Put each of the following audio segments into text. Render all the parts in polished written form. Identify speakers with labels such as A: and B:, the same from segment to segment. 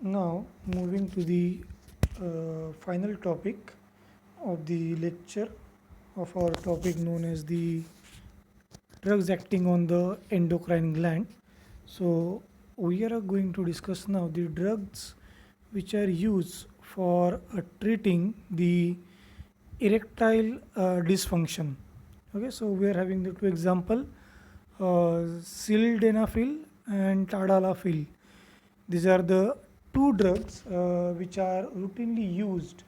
A: Now, moving to the final topic of the lecture of our topic known as the drugs acting on the endocrine gland. So, we are going to discuss now the drugs which are used for treating the erectile dysfunction. Okay, so we are having the two example, sildenafil and tadalafil. These are the two drugs which are routinely used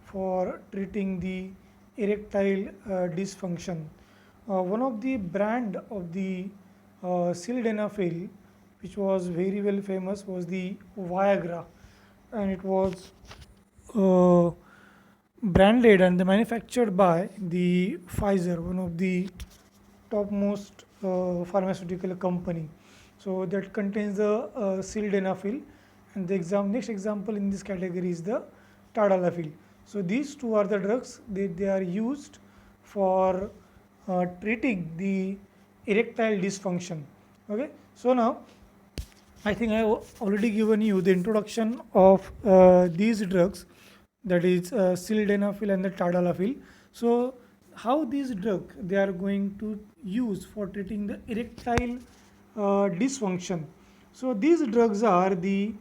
A: for treating the erectile dysfunction. One of the brand of the sildenafil, which was very well famous, was the Viagra, and it was uh, branded and manufactured by the Pfizer, one of the topmost pharmaceutical company. So that contains the sildenafil, and the next example in this category is the tadalafil. So these two are the drugs they are used for treating the erectile dysfunction. Okay, so now I think I have already given you the introduction of these drugs, that is sildenafil and the tadalafil. So how these drugs they are going to use for treating the erectile dysfunction. So these drugs are the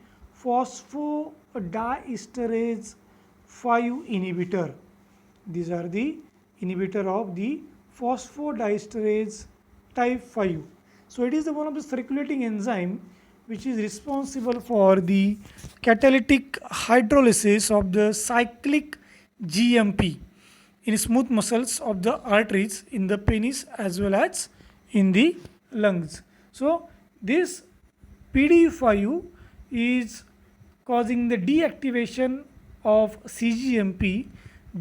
A: phosphodiesterase 5 inhibitor. These are the inhibitor of the phosphodiesterase type 5. So it is one of the circulating enzyme which is responsible for the catalytic hydrolysis of the cyclic GMP in smooth muscles of the arteries in the penis as well as in the lungs. So this PD5 is causing the deactivation of CGMP,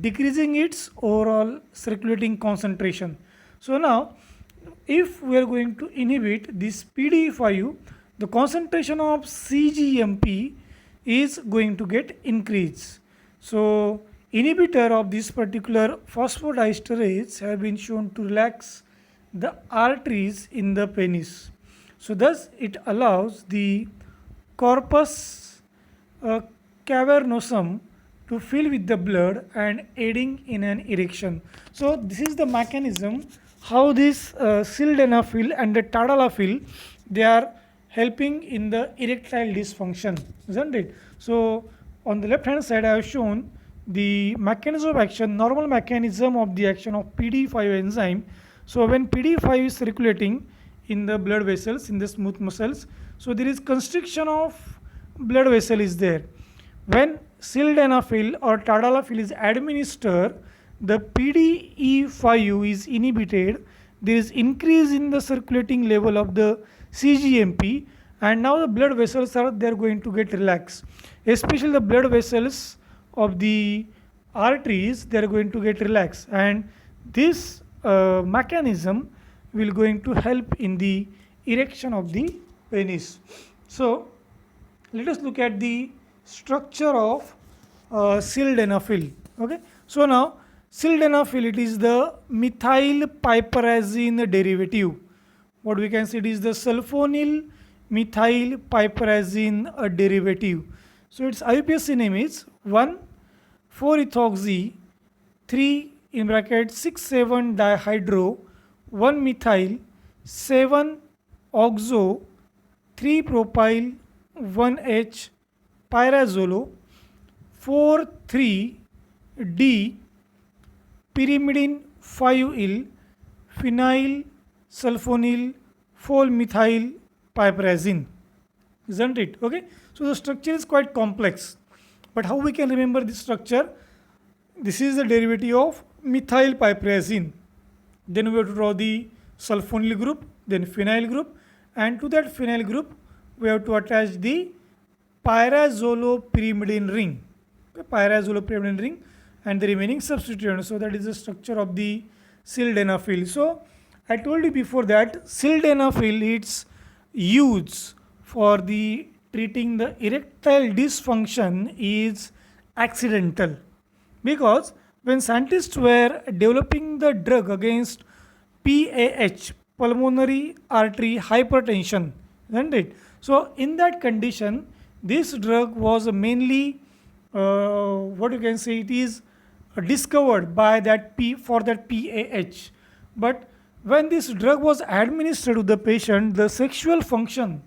A: decreasing its overall circulating concentration. So now, if we are going to inhibit this PD5, the concentration of CGMP is going to get increased. So inhibitor of this particular phosphodiesterase have been shown to relax the arteries in the penis. So thus it allows the corpus cavernosum to fill with the blood and aiding in an erection. So this is the mechanism how this sildenafil and the tadalafil they are helping in the erectile dysfunction, isn't it? So on the left hand side I have shown the mechanism of action, normal mechanism of the action of PD5 enzyme. So when PD5 is circulating in the blood vessels in the smooth muscles, so there is constriction of blood vessel is there. When sildenafil or tadalafil is administered, the PDE5 is inhibited. There is increase in the circulating level of the CGMP, and now the blood vessels are they are going to get relaxed, especially the blood vessels of the arteries they are going to get relaxed, and this mechanism will going to help in the erection of the penis. So let us look at the structure of sildenafil. Okay, so now sildenafil it is the methyl piperazine derivative. What we can see, it is the sulfonyl methyl piperazine derivative. So its IUPAC name is 1,4-ethoxy 3 in bracket 6,7 dihydro 1 methyl 7 oxo 3 propyl 1H pyrazolo 4,3-D pyrimidine 5-yl phenyl sulfonyl 4-methyl piperazine, isn't it? Okay, so the structure is quite complex, but how we can remember this structure? This is the derivative of methyl piperazine. Then we have to draw the sulfonyl group, then phenyl group, and to that phenyl group we have to attach the pyrazolopyrimidine ring. Okay, pyrazolopyrimidine ring and the remaining substituent. So that is the structure of the sildenafil. So I told you before that sildenafil it's used for the treating the erectile dysfunction is accidental, because when scientists were developing the drug against PAH, pulmonary artery hypertension, isn't it? So in that condition, this drug was mainly what you can say, it is discovered by that for that PAH. But when this drug was administered to the patient, the sexual function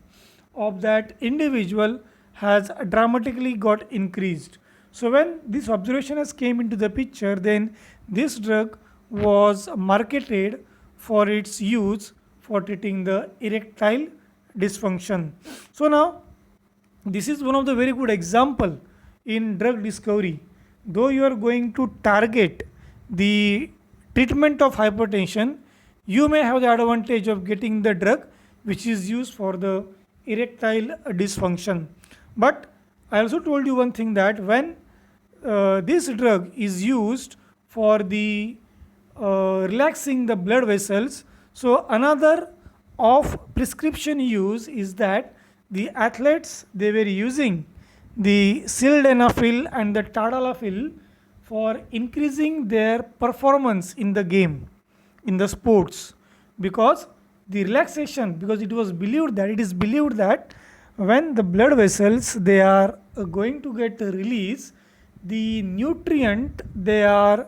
A: of that individual has dramatically got increased. So when this observation has came into the picture, then this drug was marketed for its use for treating the erectile dysfunction. So now this is one of the very good example in drug discovery. Though you are going to target the treatment of hypertension, you may have the advantage of getting the drug which is used for the erectile dysfunction. But I also told you one thing, that when this drug is used for the relaxing the blood vessels, so another of prescription use is that the athletes, they were using the sildenafil and the tadalafil for increasing their performance in the game, in the sports, because the relaxation, because it was believed that, it is believed that when the blood vessels, they are going to get release, the nutrient, they are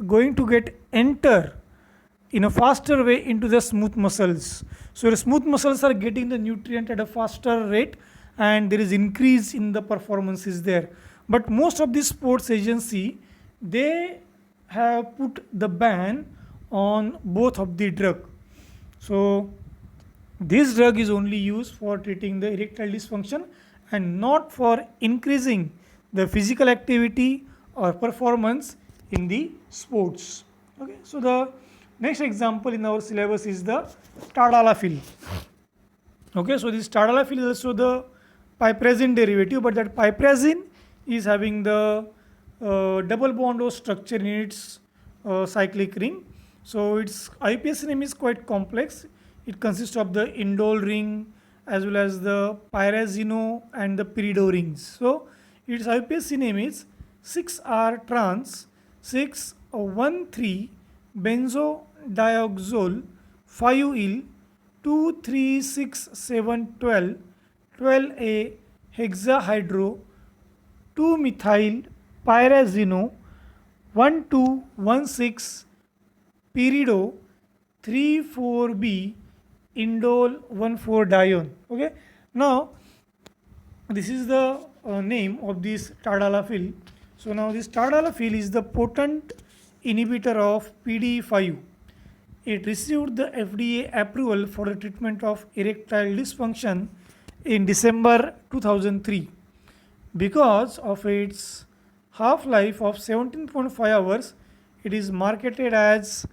A: going to get enter in a faster way into the smooth muscles. So the smooth muscles are getting the nutrient at a faster rate, and there is increase in the performance is there. But most of the sports agency, they have put the ban on both of the drug. So this drug is only used for treating the erectile dysfunction and not for increasing the physical activity or performance in the sports. Okay, so the next example in our syllabus is the tadalafil. Okay, so this tadalafil is also the piperazine derivative, but that piperazine is having the double bond O structure in its cyclic ring. So its IUPAC name is quite complex. It consists of the indole ring as well as the pyrazino and the pyrido rings. So its IUPAC name is 6R trans 613 benzodioxole 5-il 2,3,6,7,12 12A hexahydro 2-methyl pyrazino 1,2,1,6 pyrido 3,4B indole 1,4-dione. Okay, now this is the name of this tadalafil. So now this tadalafil is the potent inhibitor of PDE5. It received the FDA approval for the treatment of erectile dysfunction in December 2003. Because of its half-life of 17.5 hours, it is marketed as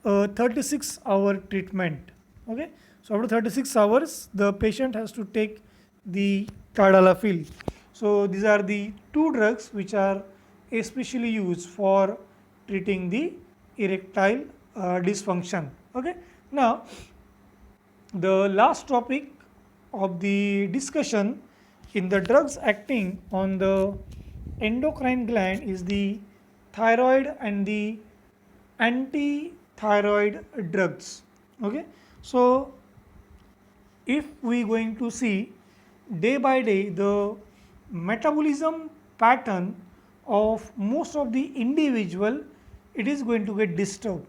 A: a 36-hour treatment. Okay, so after 36 hours, the patient has to take the tadalafil. So these are the two drugs which are especially used for treating the erectile dysfunction. Okay, now the last topic of the discussion in the drugs acting on the endocrine gland is the thyroid and the anti-thyroid drugs. Okay, so if we going to see day by day the metabolism pattern of most of the individual, it is going to get disturbed.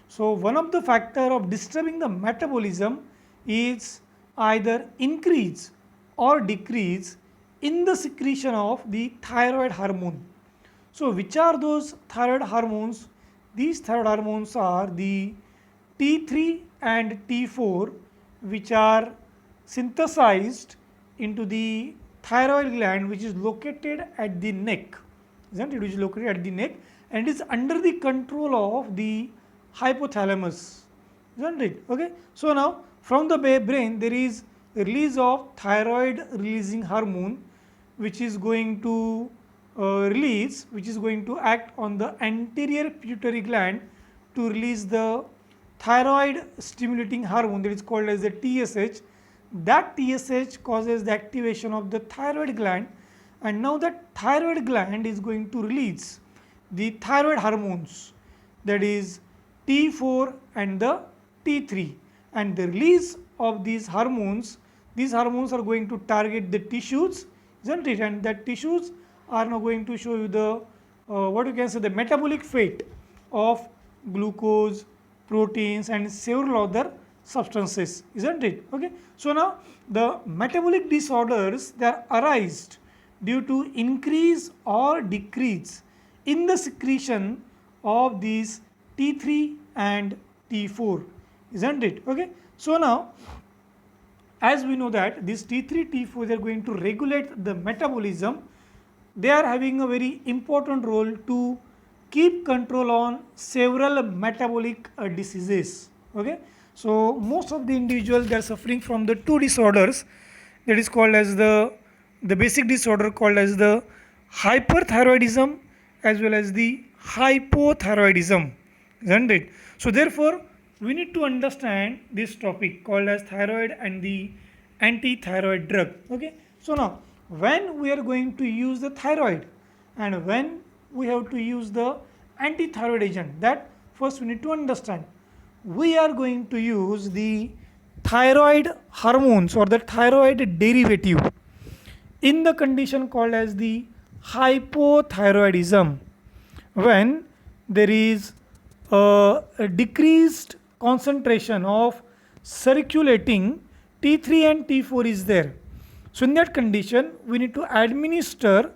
A: So one of the factor of disturbing the metabolism is either increase or decrease in the secretion of the thyroid hormone. So which are those thyroid hormones? These thyroid hormones are the T3 and T4, which are synthesized into the thyroid gland, which is located at the neck, isn't it? Which is located at the neck and is under the control of the hypothalamus, isn't it? Okay, so now from the brain there is a release of thyroid releasing hormone, which is going to which is going to act on the anterior pituitary gland to release the thyroid stimulating hormone, that is called as the TSH. That TSH causes the activation of the thyroid gland, and now that thyroid gland is going to release the thyroid hormones, that is T4 and the T3, and the release of these hormones are going to target the tissues isn't it? And that tissues are now going to show you the what you can say, the metabolic fate of glucose, proteins, and several other substances, isn't it? Okay. So now the metabolic disorders, they are arised due to increase or decrease in the secretion of these T3 and T4, isn't it? Okay. So now, as we know that these T3, T4, they are going to regulate the metabolism. They are having a very important role to keep control on several metabolic diseases. Okay. So most of the individuals, they are suffering from the two disorders, that is called as the basic disorder called as the hyperthyroidism as well as the hypothyroidism, isn't it? So therefore we need to understand this topic called as thyroid and the anti-thyroid drug. Okay. So now when we are going to use the thyroid and when we have to use the anti-thyroid agent, that first we need to understand. We are going to use the thyroid hormones or the thyroid derivative in the condition called as the hypothyroidism, when there is a decreased concentration of circulating T3 and T4 is there. So in that condition we need to administer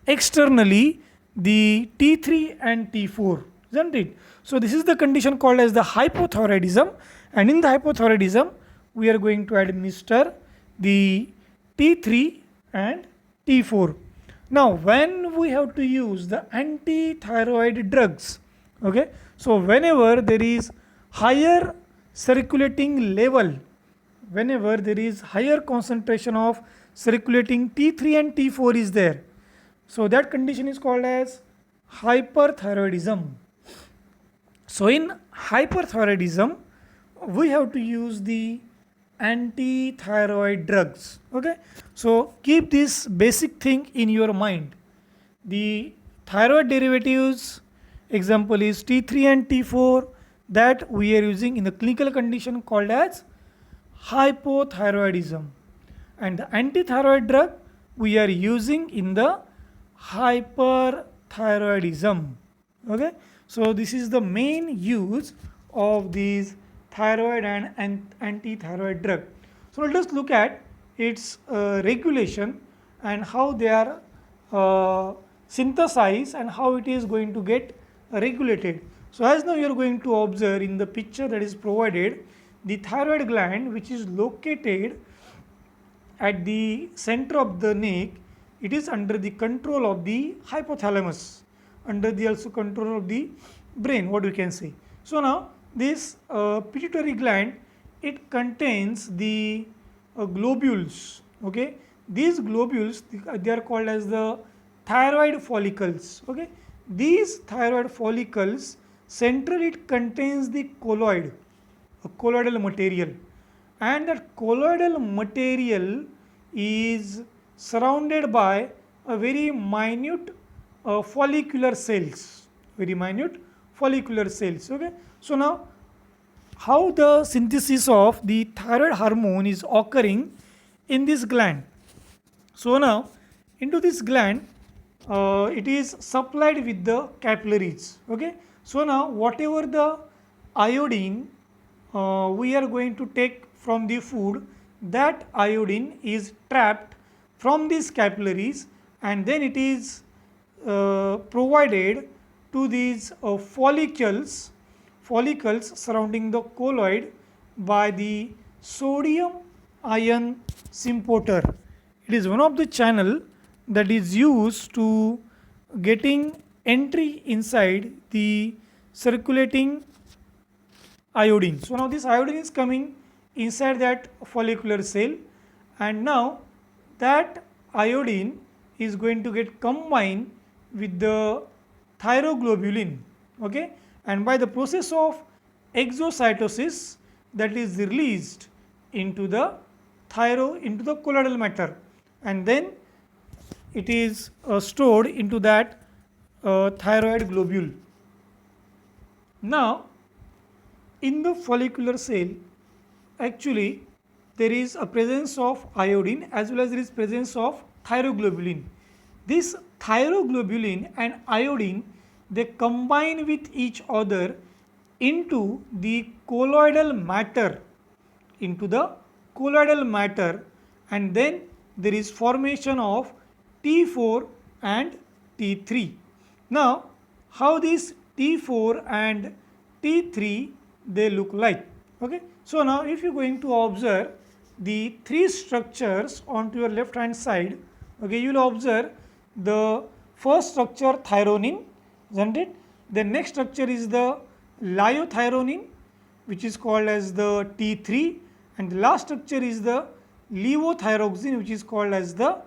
A: externally the T3 and T4, isn't it? So this is the condition called as the hypothyroidism, and in the hypothyroidism we are going to administer the T3 and T4. Now when we have to use the anti-thyroid drugs, okay, so whenever there is higher circulating level, whenever there is higher concentration of circulating T3 and T4 is there, so that condition is called as hyperthyroidism. So in hyperthyroidism we have to use the anti-thyroid drugs. Okay. So keep this basic thing in your mind. The thyroid derivatives example is T3 and T4, that we are using in the clinical condition called as hypothyroidism, and the anti-thyroid drug we are using in the hyperthyroidism. Okay. So this is the main use of these thyroid and anti-thyroid drug. So let us look at its regulation and how they are synthesized and how it is going to get regulated. So as now you are going to observe in the picture that is provided, the thyroid gland, which is located at the center of the neck, it is under the control of the hypothalamus, under the also control of the brain, what we can say. So now this pituitary gland, it contains the globules. Okay, these globules, they are called as the thyroid follicles. Okay, these thyroid follicles, centrally it contains the colloid, a colloidal material, and that colloidal material is surrounded by a very minute follicular cells, very minute follicular cells. Okay. So now how the synthesis of the thyroid hormone is occurring in this gland. So now into this gland it is supplied with the capillaries. Okay. So now whatever the iodine we are going to take from the food, that iodine is trapped from these capillaries and then it is provided to these follicles surrounding the colloid by the sodium ion sympater. It is one of the channel that is used to getting entry inside the circulating iodine. So now this iodine is coming inside that follicular cell, and now that iodine is going to get combined with the thyroglobulin. Okay, and by the process of exocytosis, that is released into the colloidal matter, and then it is stored into that thyroid globule. Now in the follicular cell, actually there is a presence of iodine as well as there is presence of thyroglobulin. This thyroglobulin and iodine, they combine with each other into the colloidal matter, and then there is formation of T4 and T3. Now, how these T4 and T3 they look like? Okay. So now if you are going to observe the three structures onto your left hand side, okay, you will observe the first structure thyronin, isn't it? The next structure is the liothyronin, which is called as the T3, and the last structure is the levothyroxine, which is called as the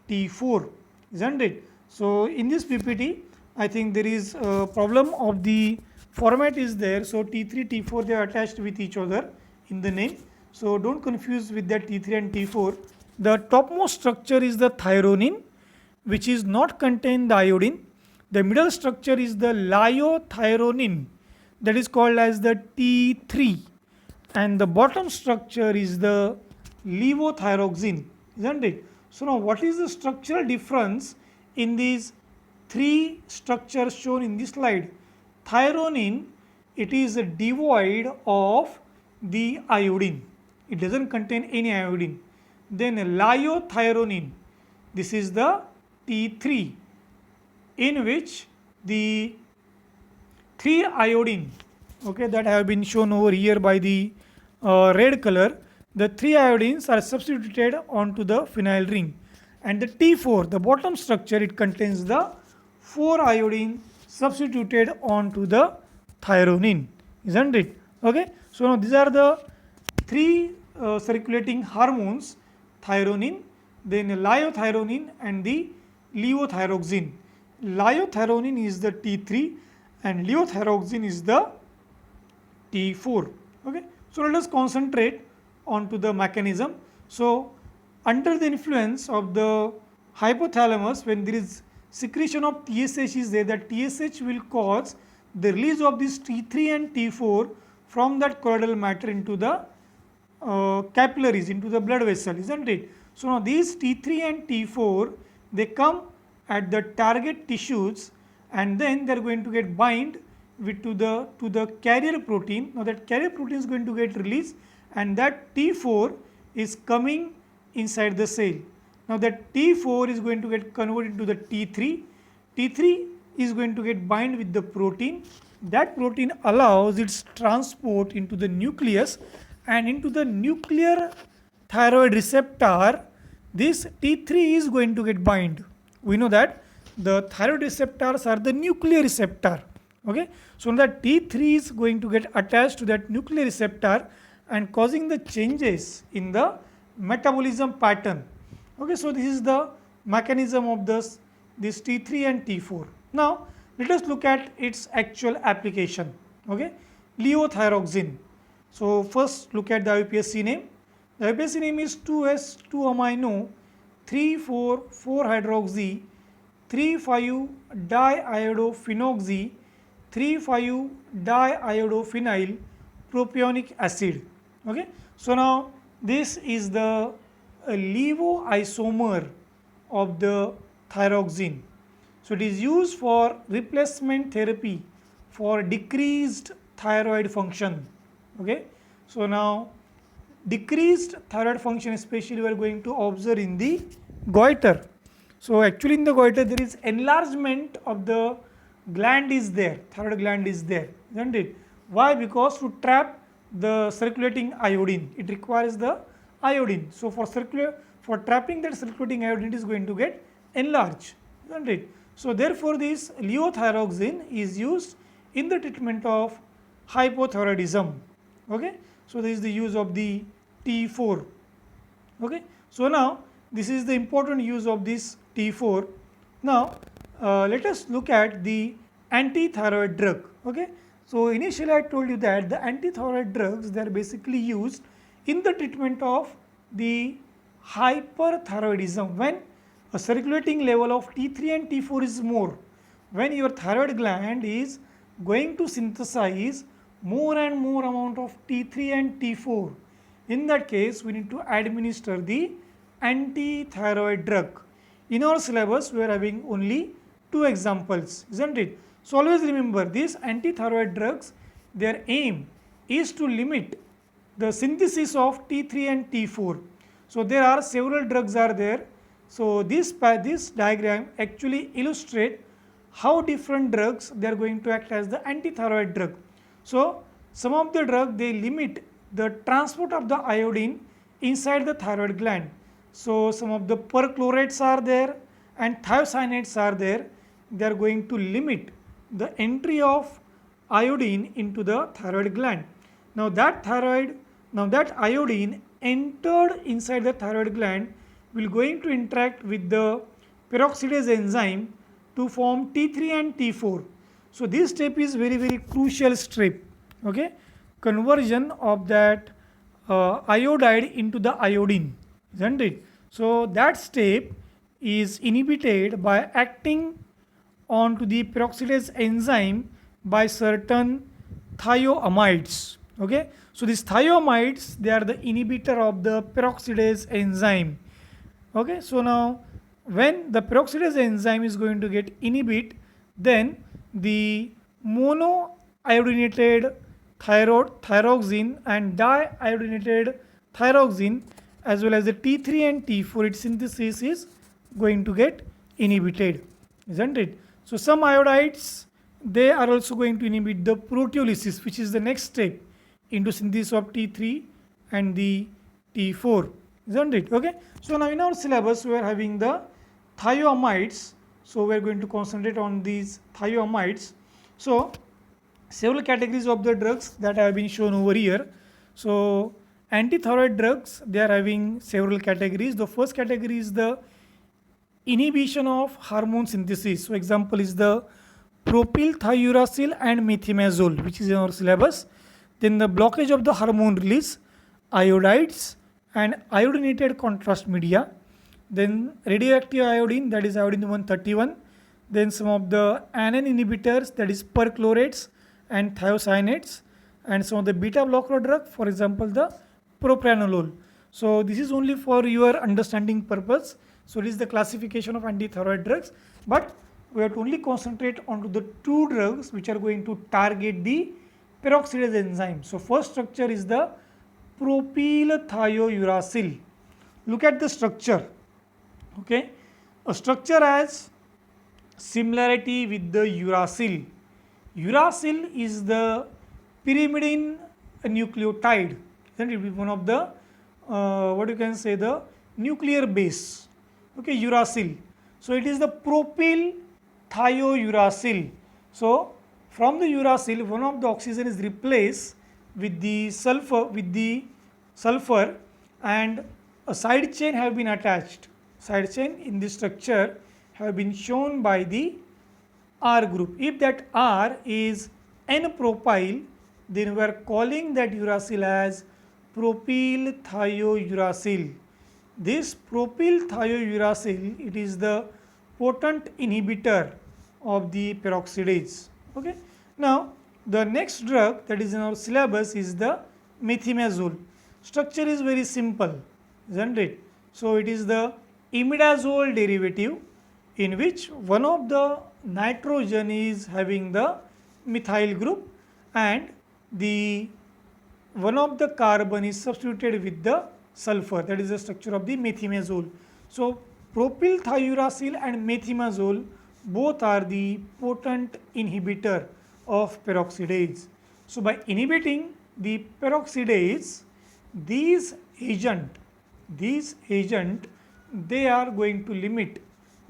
A: T4, isn't it? So in this PPT, I think there is a problem of the format is there. So T3, T4 they are attached with each other in the name. So don't confuse with that T3 and T4. The topmost structure is the thyronin, which is not contain the iodine. The middle structure is the liothyronin, that is called as the T3, and the bottom structure is the levothyroxine, isn't it? So now what is the structural difference in these three structures shown in this slide? Thyronin, it is devoid of the iodine. It doesn't contain any iodine. Then liothyronin, this is the T3, in which the 3 iodine, okay, that have been shown over here by the red color, the 3 iodines are substituted onto the phenyl ring, and the T4, the bottom structure, it contains the 4 iodine substituted onto the thyronin, isn't it? Okay, so now these are the 3 circulating hormones: thyronin, then liothyronin, and the levothyroxine. Liothyronin is the T3 and levothyroxine is the T4. Okay, so let us concentrate onto the mechanism. So under the influence of the hypothalamus, when there is secretion of TSH is there, that TSH will cause the release of this T3 and T4 from that colloidal matter into the capillaries, into the blood vessel, isn't it? So now these T3 and T4, they come at the target tissues, and then they are going to get bind with to the carrier protein. Now that carrier protein is going to get released, and that T4 is coming inside the cell. Now that T4 is going to get converted to the T3. T3 is going to get bind with the protein. That protein allows its transport into the nucleus, and into the nuclear thyroid receptor, this T3 is going to get bind. We know that the thyroid receptors are the nuclear receptor. Okay, so that T3 is going to get attached to that nuclear receptor and causing the changes in the metabolism pattern. Okay, so this is the mechanism of this T3 and T4. Now let us look at its actual application. Okay, levothyroxine. So first look at the IUPAC name. The IUPAC name is 2S2-amino 3,4,4-hydroxy 3,5-diiodophenoxy 3,5-diiodophenyl propionic acid. Okay, so now this is the levoisomer of the thyroxine. So it is used for replacement therapy for decreased thyroid function. Okay, so now decreased thyroid function, especially we are going to observe in the goiter. So actually in the goiter there is enlargement of the gland is there, thyroid gland is there, isn't it? Why? Because to trap the circulating iodine, it requires the iodine. So for trapping that circulating iodine, it is going to get enlarged, isn't it? So therefore this levothyroxine is used in the treatment of hypothyroidism. Okay, so this is the use of the T4. Okay, so now this is the important use of this T4. Now let us look at the anti-thyroid drug. Okay, so initially I told you that the anti-thyroid drugs, they are basically used in the treatment of the hyperthyroidism, when a circulating level of T3 and T4 is more, when your thyroid gland is going to synthesize more and more amount of T3 and T4. In that case, we need to administer the anti-thyroid drug. In our syllabus, we are having only 2 examples, isn't it? So always remember these antithyroid drugs, their aim is to limit the synthesis of T3 and T4. So there are several drugs are there. So this diagram actually illustrate how different drugs they are going to act as the antithyroid drug. So some of the drug they limit the transport of the iodine inside the thyroid gland. So some of the perchlorates are there and thiocyanates are there. They are going to limit the entry of iodine into the thyroid gland. Now that iodine entered inside the thyroid gland will going to interact with the peroxidase enzyme to form T3 and T4. So this step is very crucial step. Okay, conversion of that iodide into the iodine, isn't it? So that step is inhibited by acting onto the peroxidase enzyme by certain thioamides. Okay, so these thioamides they are the inhibitor of the peroxidase enzyme. Okay, so now when the peroxidase enzyme is going to get inhibit, then the monoiodinated thyroxine and diiodinated thyroxine as well as the T3 and T4 its synthesis is going to get inhibited, isn't it? So some iodides they are also going to inhibit the proteolysis, which is the next step into synthesis of T3 and the T4, isn't it? Okay, so now in our syllabus we are having the thioamides, so we are going to concentrate on these thioamides. So several categories of the drugs that have been shown over here. So antithyroid drugs they are having several categories. The first category is the inhibition of hormone synthesis. So example is the propylthiouracil and methimazole, which is in our syllabus. Then the blockage of the hormone release, iodides and iodinated contrast media. Then radioactive iodine, that is iodine 131. Then some of the anion inhibitors, that is perchlorates and thiocyanates, and some of the beta blocker drug, for example the propranolol. So this is only for your understanding purpose. So this is the classification of antithyroid drugs, but we have to only concentrate onto the 2 drugs which are going to target the peroxidase enzyme. So first structure is the propylthiouracil. Look at the structure. Okay, a structure has similarity with the uracil. Uracil is the pyrimidine nucleotide. Then it will be one of the what you can say the nuclear base. Okay, uracil. So it is the propylthiouracil. So from the uracil, one of the oxygen is replaced with the sulfur and a side chain have been attached. Side chain in this structure have been shown by the R group. If that R is N-propyl, then we are calling that uracil as propylthiouracil. This propylthiouracil, it is the potent inhibitor of the peroxidase. Okay. Now the next drug that is in our syllabus is the methimazole. Structure is very simple, isn't it? So it is the imidazole derivative in which one of the nitrogen is having the methyl group and the one of the carbon is substituted with the sulfur. That is the structure of the methimazole. So propylthiouracil and methimazole both are the potent inhibitor of peroxidase. So by inhibiting the peroxidase, these agent they are going to limit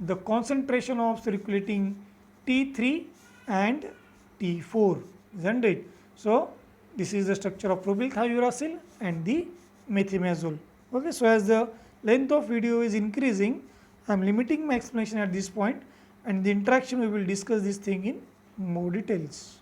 A: the concentration of circulating T3 and T4, isn't it? So this is the structure of propylthiouracil and the methimazole. Okay, so as the length of video is increasing, I am limiting my explanation at this point, and the interaction we will discuss this thing in more details.